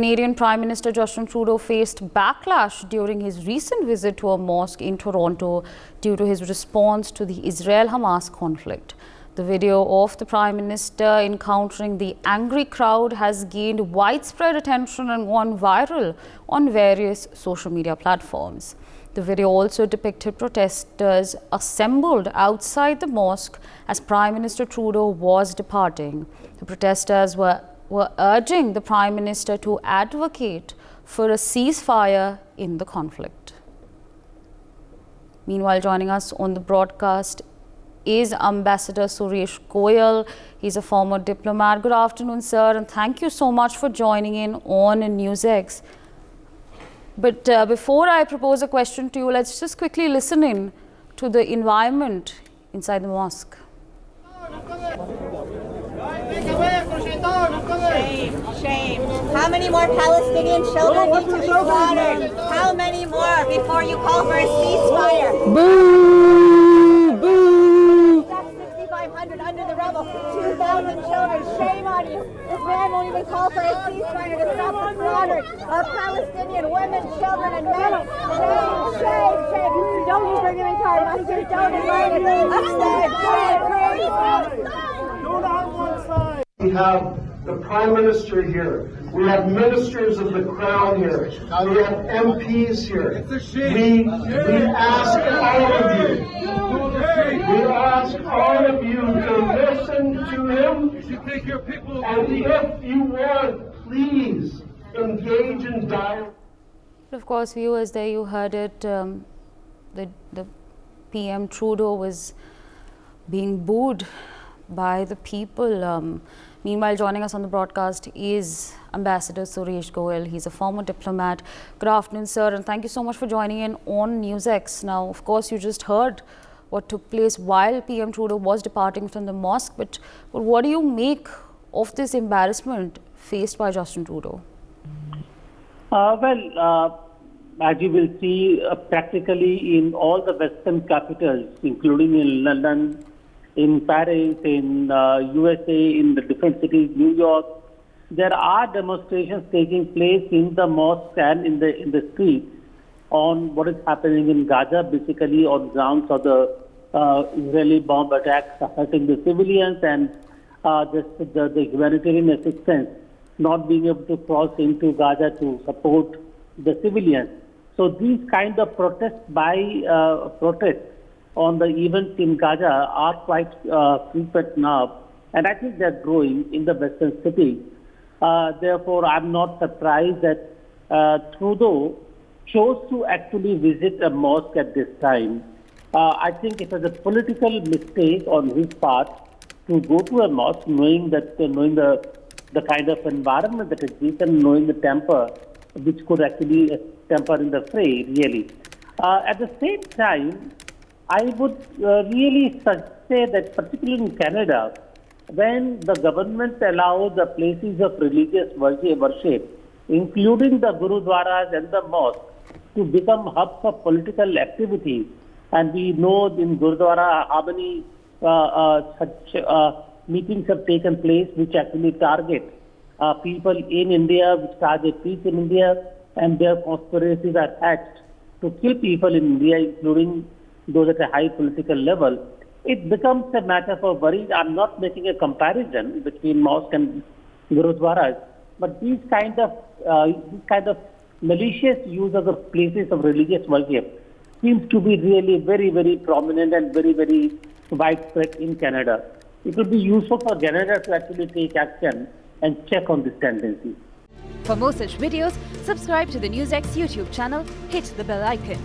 Canadian Prime Minister Justin Trudeau faced backlash during his recent visit to a mosque in Toronto due to his response to the Israel-Hamas conflict. The video of the Prime Minister encountering the angry crowd has gained widespread attention and gone viral on various social media platforms. The video also depicted protesters assembled outside the mosque as Prime Minister Trudeau was departing. The protesters were urging the Prime Minister to advocate for a ceasefire in the conflict. Meanwhile, joining us on the broadcast is Ambassador Suresh Goyal. He's a former diplomat. Good afternoon, sir, and thank you so much for joining in on NewsX. But before I propose a question to you, let's just quickly listen in to the environment inside the mosque. Shame. How many more Palestinian children need to be slaughtered? How many more before you call for a ceasefire? Boo! Boo! That's 6,500 under the rubble. 2,000 children. Shame on you. This man won't even call for a ceasefire to stop the slaughter of Palestinian women, children, and men. Shame. Don't use their giving card, Mustard. Don't invite it. Don't on one side. We have the Prime Minister here. We have ministers of the Crown here. We have MPs here. We ask all of you. We ask all of you to listen to him. And if you want, please engage in dialogue. Of course, viewers, there you heard it. The PM Trudeau was being booed by the people. Meanwhile, joining us on the broadcast is Ambassador Suresh Goyal. He's a former diplomat. Good afternoon, sir, and thank you so much for joining in on NewsX. Now, of course, you just heard what took place while PM Trudeau was departing from the mosque, but what do you make of this embarrassment faced by Justin Trudeau? As you will see, practically in all the Western capitals, including in London, in Paris, in USA, in the different cities, New York, there are demonstrations taking place in the mosque and in the streets on what is happening in Gaza, basically on grounds of the Israeli bomb attacks hurting the civilians and the humanitarian assistance not being able to cross into Gaza to support the civilians. So these kind of protests on the events in Gaza are quite frequent now, and I think they're growing in the Western cities. Therefore, I'm not surprised that Trudeau chose to actually visit a mosque at this time. I think it was a political mistake on his part to go to a mosque, knowing the kind of environment that exists and knowing the temper which could actually temper in the fray, really. At the same time, I would really say that particularly in Canada, when the government allows the places of religious worship, including the gurudwaras and the mosques, to become hubs of political activity, and we know in Gurudwara how many such meetings have taken place which actually target people in India, which target peace in India, and their conspiracies are hatched to kill people in India, including those at a high political level. It becomes a matter for worry. I'm not making a comparison between mosque and gurudwaras, but these kind of malicious use of the places of religious worship seems to be really very, very prominent and very, very widespread in Canada. It would be useful for Canada to actually take action and check on this tendency. For more such videos, subscribe to the NewsX YouTube channel, hit the bell icon.